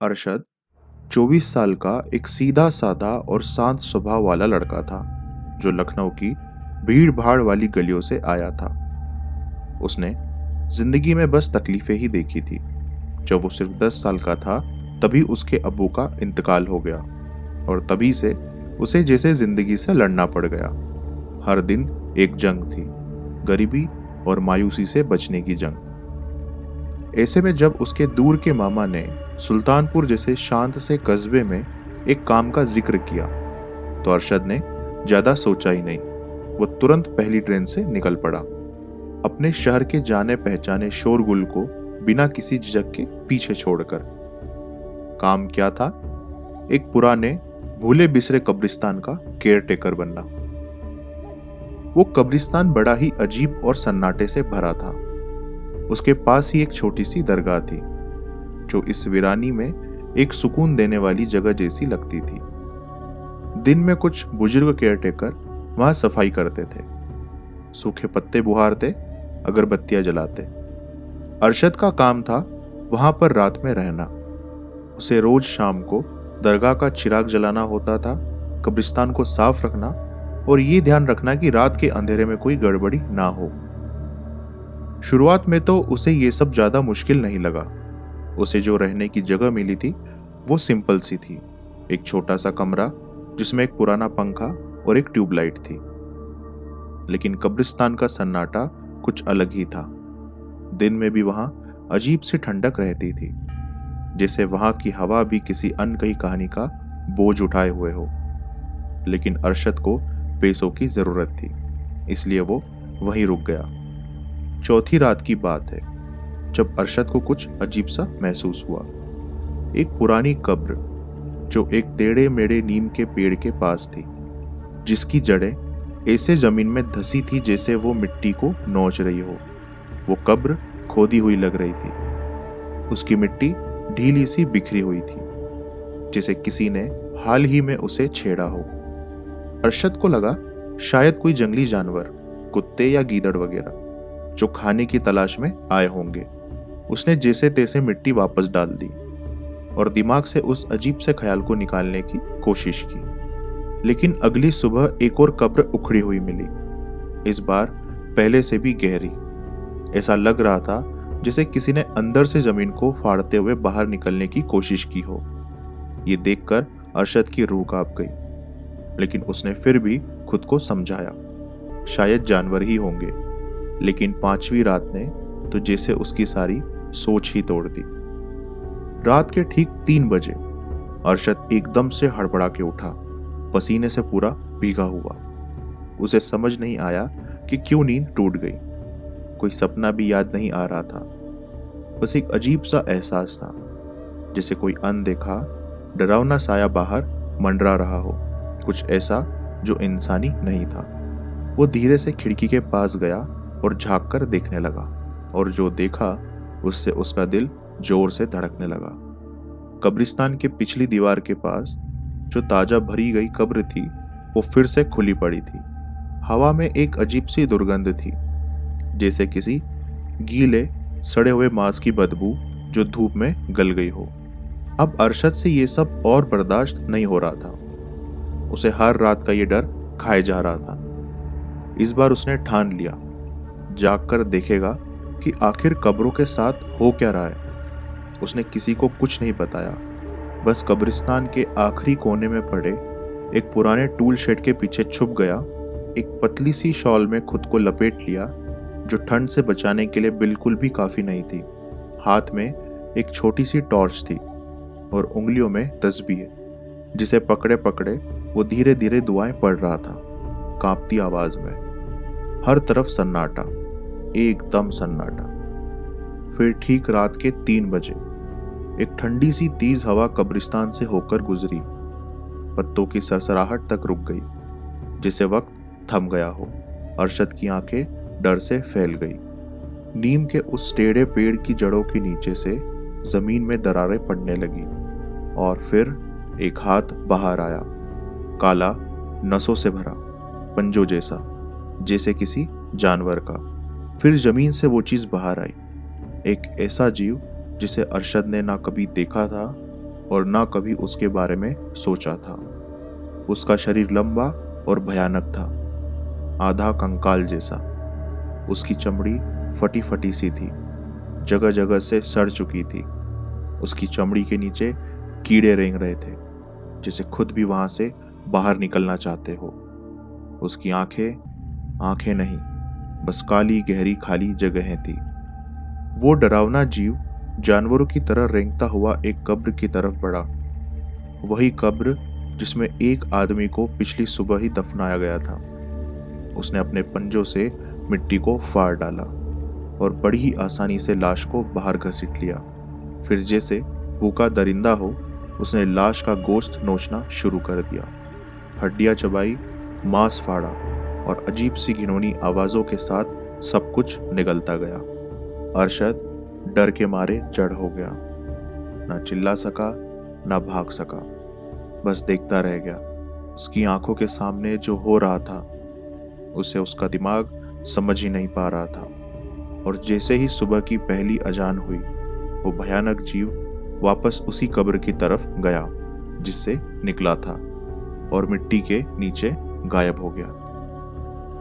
अरशद 24 साल का एक सीधा साधा और शांत स्वभाव वाला लड़का था जो लखनऊ की भीड़ भाड़ वाली गलियों से आया था। उसने जिंदगी में बस तकलीफें ही देखी थी। जब वो सिर्फ 10 साल का था तभी उसके अब्बू का इंतकाल हो गया और तभी से उसे जैसे जिंदगी से लड़ना पड़ गया। हर दिन एक जंग थी, गरीबी और मायूसी से बचने की जंग। ऐसे में जब उसके दूर के मामा ने सुल्तानपुर जैसे शांत से कस्बे में एक काम का जिक्र किया तो अरशद ने ज्यादा सोचा ही नहीं। वो तुरंत पहली ट्रेन से निकल पड़ा, अपने शहर के जाने पहचाने शोरगुल को बिना किसी झिझक के पीछे छोड़कर। काम क्या था? एक पुराने भूले बिसरे कब्रिस्तान का केयर टेकर बनना। वो कब्रिस्तान बड़ा ही अजीब और सन्नाटे से भरा था। उसके पास ही एक छोटी सी दरगाह थी जो इस वीरानी में एक सुकून देने वाली जगह जैसी लगती थी। दिन में कुछ बुजुर्ग केयरटेकर वहां सफाई करते थे, सूखे पत्ते बुहारते, अगरबत्तियां जलाते। अरशद का काम था वहां पर रात में रहना। उसे रोज शाम को दरगाह का चिराग जलाना होता था, कब्रिस्तान को साफ रखना और ये ध्यान रखना कि रात के अंधेरे में कोई गड़बड़ी ना हो। शुरुआत में तो उसे ये सब ज्यादा मुश्किल नहीं लगा। उसे जो रहने की जगह मिली थी वो सिंपल सी थी। एक छोटा सा कमरा जिसमें एक पुराना पंखा और एक ट्यूबलाइट थी। लेकिन कब्रिस्तान का सन्नाटा कुछ अलग ही था। दिन में भी वहां अजीब सी ठंडक रहती थी, जैसे वहां की हवा भी किसी अनकही कहानी का बोझ उठाए हुए हो। लेकिन अरशद को पैसों की जरूरत थी, इसलिए वो वहीं रुक गया। चौथी रात की बात है जब अरशद को कुछ अजीब सा महसूस हुआ। एक पुरानी कब्र जो एक टेढ़े मेढ़े नीम के पेड़ के पास थी, जिसकी जड़ें ऐसे जमीन में धसी थी जैसे वो मिट्टी को नोच रही हो। वो कब्र खोदी हुई लग रही थी। उसकी मिट्टी ढीली सी बिखरी हुई थी, जैसे किसी ने हाल ही में उसे छेड़ा हो। अरशद को लगा शायद कोई जंगली जानवर, कुत्ते या गीदड़ वगैरह, जो खाने की तलाश में आए होंगे। उसने जैसे तैसे मिट्टी वापस डाल दी और दिमाग से उस अजीब से ख्याल को निकालने की कोशिश की। लेकिन अगली सुबह एक और कब्र उखड़ी हुई मिली, इस बार पहले से भी गहरी। ऐसा लग रहा था जैसे किसी ने अंदर से जमीन को फाड़ते हुए बाहर निकलने की कोशिश की हो। ये देखकर अरशद की रूह कांप गई, लेकिन उसने फिर भी खुद को समझाया शायद जानवर ही होंगे। लेकिन पांचवी रात ने तो जैसे उसकी सारी सोच ही तोड़ दी। रात के ठीक 3 बजे अरशद एकदम से हड़बड़ा के उठा, पसीने से पूरा भीगा हुआ। उसे समझ नहीं आया कि क्यों नींद टूट गई। कोई सपना भी याद नहीं आ रहा था, बस एक अजीब सा एहसास था, जैसे कोई अनदेखा डरावना साया बाहर मंडरा रहा हो, कुछ ऐसा जो इंसानी नहीं था। वो धीरे से खिड़की के पास गया और झांक कर देखने लगा, और जो देखा उससे उसका दिल जोर से धड़कने लगा। कब्रिस्तान के पिछली दीवार के पास जो ताजा भरी गई कब्र थी वो फिर से खुली पड़ी थी। हवा में एक अजीब सी दुर्गंध थी, जैसे किसी गीले सड़े हुए मांस की बदबू जो धूप में गल गई हो। अब अरशद से ये सब और बर्दाश्त नहीं हो रहा था। उसे हर रात का ये डर खाए जा रहा था। इस बार उसने ठान लिया, जाग कर देखेगा कि आखिर कब्रों के साथ हो क्या रहा है। उसने किसी को कुछ नहीं बताया, बस कब्रिस्तान के आखिरी कोने में पड़े एक पुराने टूल शेड के पीछे छुप गया। एक पतली सी शॉल में खुद को लपेट लिया, जो ठंड से बचाने के लिए बिल्कुल भी काफी नहीं थी। हाथ में एक छोटी सी टॉर्च थी और उंगलियों में तस्बीह, जिसे पकड़े पकड़े वो धीरे धीरे दुआएं पढ़ रहा था, कांपती आवाज में। हर तरफ सन्नाटा, एकदम सन्नाटा। फिर ठीक रात के 3 बजे एक ठंडी सी तेज हवा कब्रिस्तान से होकर गुजरी। पत्तों की सरसराहट तक रुक गई, जिसे वक्त थम गया हो। अरशद की आंखें डर से फैल गई। नीम के उस टेढ़े पेड़ की जड़ों के नीचे से जमीन में दरारें पड़ने लगी, और फिर एक हाथ बाहर आया, काला, नसों से भरा, पंजों जैसा, जैसे किसी जानवर का। फिर जमीन से वो चीज बाहर आई, एक ऐसा जीव जिसे अरशद ने ना कभी देखा था और ना कभी उसके बारे में सोचा था। उसका शरीर लंबा और भयानक था, आधा कंकाल जैसा। उसकी चमड़ी फटी फटी सी थी, जगह जगह से सड़ चुकी थी। उसकी चमड़ी के नीचे कीड़े रेंग रहे थे, जैसे खुद भी वहां से बाहर निकलना चाहते हो। उसकी आंखें आंखें नहीं, बस काली गहरी खाली जगहें थी। वो डरावना जीव जानवरों की तरह रेंगता हुआ एक कब्र की तरफ बढ़ा। वही कब्र जिसमें एक आदमी को पिछली सुबह ही दफनाया गया था। उसने अपने पंजों से मिट्टी को फाड़ डाला और बड़ी ही आसानी से लाश को बाहर घसीट लिया। फिर जैसे भूखा दरिंदा हो, उसने लाश का गोश्त नोचना शुरू कर दिया। हड्डियां चबाई, मांस फाड़ा और अजीब सी घिनौनी आवाजों के साथ सब कुछ निगलता गया। अरशद डर के मारे जड़ हो गया। ना चिल्ला सका, ना भाग सका, बस देखता रह गया। उसकी आंखों के सामने जो हो रहा था उसे उसका दिमाग समझ ही नहीं पा रहा था। और जैसे ही सुबह की पहली अजान हुई, वो भयानक जीव वापस उसी कब्र की तरफ गया जिससे निकला था और मिट्टी के नीचे गायब हो गया।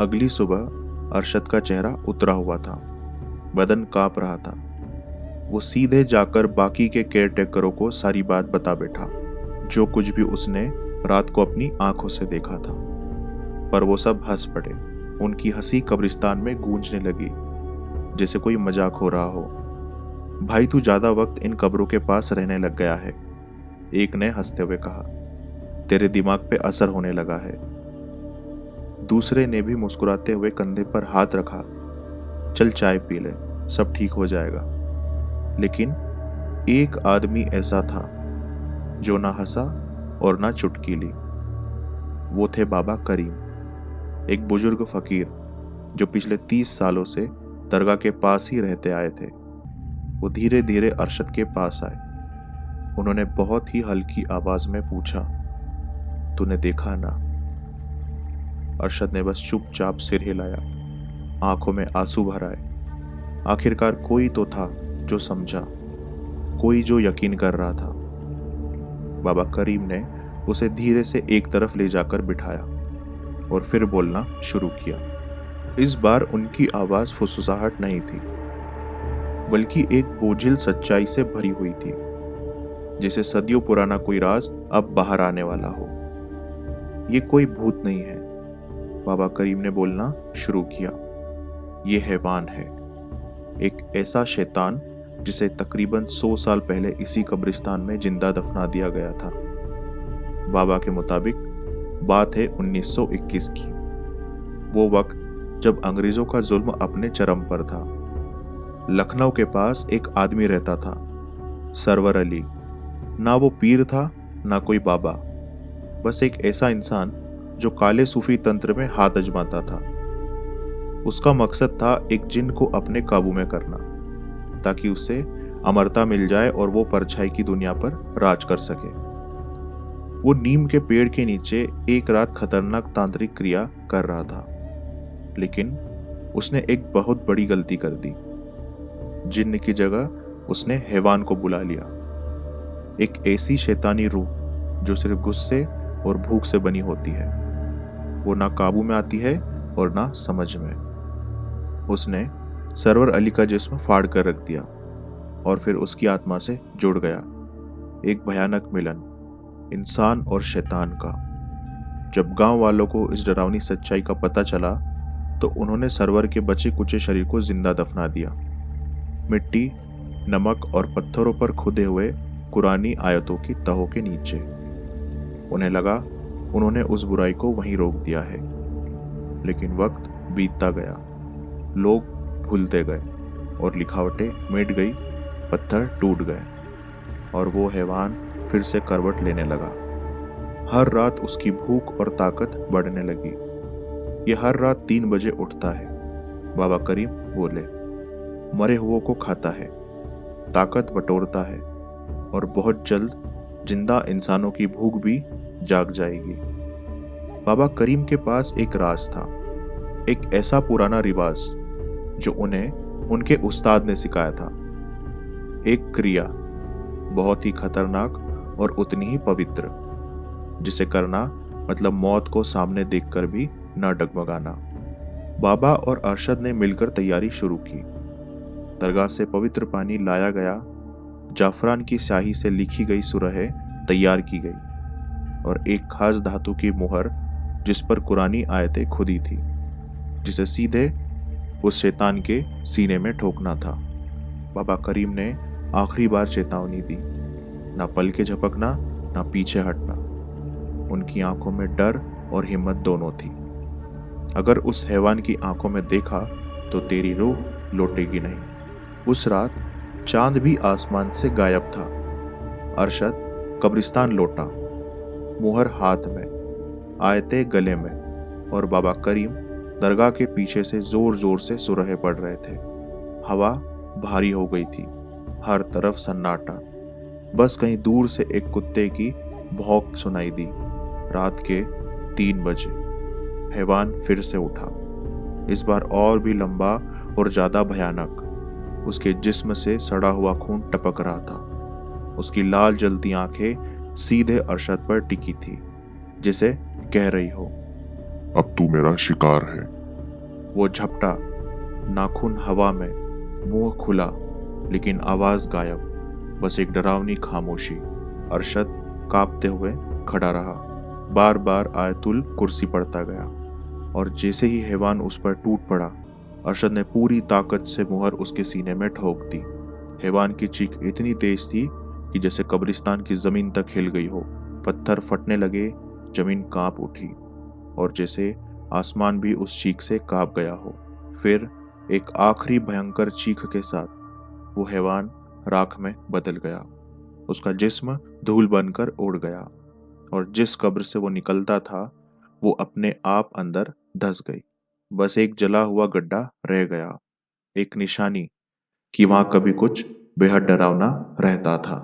अगली सुबह अरशद का चेहरा उतरा हुआ था, बदन कांप रहा था। वो सीधे जाकर बाकी के केयरटेकरों को सारी बात बता बैठा, जो कुछ भी उसने रात को अपनी आंखों से देखा था। पर वो सब हंस पड़े। उनकी हंसी कब्रिस्तान में गूंजने लगी, जैसे कोई मजाक हो रहा हो। भाई, तू ज्यादा वक्त इन कब्रों के पास रहने लग गया है, एक ने हंसते हुए कहा। तेरे दिमाग पे असर होने लगा है। दूसरे ने भी मुस्कुराते हुए कंधे पर हाथ रखा। चल चाय पी ले, सब ठीक हो जाएगा। लेकिन एक आदमी ऐसा था जो ना हंसा और ना चुटकी ली। वो थे बाबा करीम, एक बुजुर्ग फकीर जो पिछले 30 सालों से दरगाह के पास ही रहते आए थे। वो धीरे धीरे अरशद के पास आए। उन्होंने बहुत ही हल्की आवाज में पूछा, तूने देखा ना? अरशद ने बस चुपचाप सिर हिलाया, आंखों में आंसू भर आए। आखिरकार कोई तो था जो समझा, कोई जो यकीन कर रहा था। बाबा करीम ने उसे धीरे से एक तरफ ले जाकर बिठाया और फिर बोलना शुरू किया। इस बार उनकी आवाज फुसफुसाहट नहीं थी, बल्कि एक बोझिल सच्चाई से भरी हुई थी, जैसे सदियों पुराना कोई राज अब बाहर आने वाला हो। ये कोई भूत नहीं है, बाबा करीम ने बोलना शुरू किया। ये हैवान है, एक ऐसा शैतान जिसे तकरीबन 100 साल पहले इसी कब्रिस्तान में जिंदा दफना दिया गया था। बाबा के मुताबिक बात है 1921 की। वो वक्त जब अंग्रेजों का जुल्म अपने चरम पर था। लखनऊ के पास एक आदमी रहता था, सरवर अली। ना वो पीर था, ना कोई बाबा, बस एक ऐसा इंसान जो काले सूफी तंत्र में हाथ अजमाता था। उसका मकसद था एक जिन को अपने काबू में करना, ताकि उसे अमरता मिल जाए और वो परछाई की दुनिया पर राज कर सके। वो नीम के पेड़ के नीचे एक रात खतरनाक तांत्रिक क्रिया कर रहा था, लेकिन उसने एक बहुत बड़ी गलती कर दी। जिन्न की जगह उसने हैवान को बुला लिया, एक ऐसी शैतानी रूह जो सिर्फ गुस्से और भूख से बनी होती है। वो ना काबू में आती है और ना समझ में। उसने सरवर अली का जिस्म फाड़ कर रख दिया और फिर उसकी आत्मा से जुड़ गया। एक भयानक मिलन, इंसान और शैतान का। जब गांव वालों को इस डरावनी सच्चाई का पता चला तो उन्होंने सरवर के बचे कुचे शरीर को जिंदा दफना दिया, मिट्टी, नमक और पत्थरों पर खुदे हुए कुरानी आयतों की तहों के नीचे। उन्हें लगा उन्होंने उस बुराई को वहीं रोक दिया है। लेकिन वक्त बीतता गया, लोग भूलते गए और लिखावटें मिट गई, पत्थर टूट गए और वो हैवान फिर से करवट लेने लगा। हर रात उसकी भूख और ताकत बढ़ने लगी। ये हर रात 3 बजे उठता है, बाबा करीम बोले। मरे हुओं को खाता है, ताकत बटोरता है और बहुत जल्द जिंदा इंसानों की भूख भी जाग जाएगी। बाबा करीम के पास एक राज था, एक ऐसा पुराना रिवाज जो उन्हें उनके उस्ताद ने सिखाया था। एक क्रिया, बहुत ही खतरनाक और उतनी ही पवित्र, जिसे करना मतलब मौत को सामने देखकर भी न डगमगाना। बाबा और अरशद ने मिलकर तैयारी शुरू की। दरगाह से पवित्र पानी लाया गया, जाफरान की स्याही से लिखी गई सुरहें तैयार की गई और एक खास धातु की मुहर जिस पर कुरानी आयतें खुदी थी, जिसे सीधे उस शैतान के सीने में ठोकना था। बाबा करीम ने आखिरी बार चेतावनी दी, ना पल के झपकना, ना पीछे हटना। उनकी आंखों में डर और हिम्मत दोनों थी। अगर उस हैवान की आंखों में देखा तो तेरी रूह लौटेगी नहीं। उस रात चांद भी आसमान से गायब था। अरशद कब्रिस्तान लौटा, मुहर हाथ में, आयतें गले में, और बाबा करीम दरगाह के पीछे से जोर जोर से सुरहे पड़ रहे थे। हवा भारी हो गई थी, हर तरफ सन्नाटा। बस कहीं दूर से एक कुत्ते की भौंक सुनाई दी। रात के 3 बजे हैवान फिर से उठा, इस बार और भी लंबा और ज्यादा भयानक। उसके जिस्म से सड़ा हुआ खून टपक रहा था। उसकी लाल जलती आंखें सीधे अरशद पर टिकी थी, जिसे कह रही हो, अब तू मेरा शिकार है। वो झपटा, नाखून हवा में, मुंह खुला, लेकिन आवाज गायब। बस एक डरावनी खामोशी। अरशद कांपते हुए खड़ा रहा, बार बार आयतुल कुर्सी पढ़ता गया, और जैसे ही हैवान उस पर टूट पड़ा, अरशद ने पूरी ताकत से मुहर उसके सीने में ठोक दी। हैवान की चीख इतनी तेज थी कि जैसे कब्रिस्तान की जमीन तक हिल गई हो। पत्थर फटने लगे, जमीन कांप उठी, और जैसे आसमान भी उस चीख से कांप गया हो। फिर एक आखिरी भयंकर चीख के साथ वो हैवान राख में बदल गया। उसका जिस्म धूल बनकर उड़ गया, और जिस कब्र से वो निकलता था वो अपने आप अंदर धंस गई। बस एक जला हुआ गड्ढा रह गया, एक निशानी कि वहां कभी कुछ बेहद डरावना रहता था।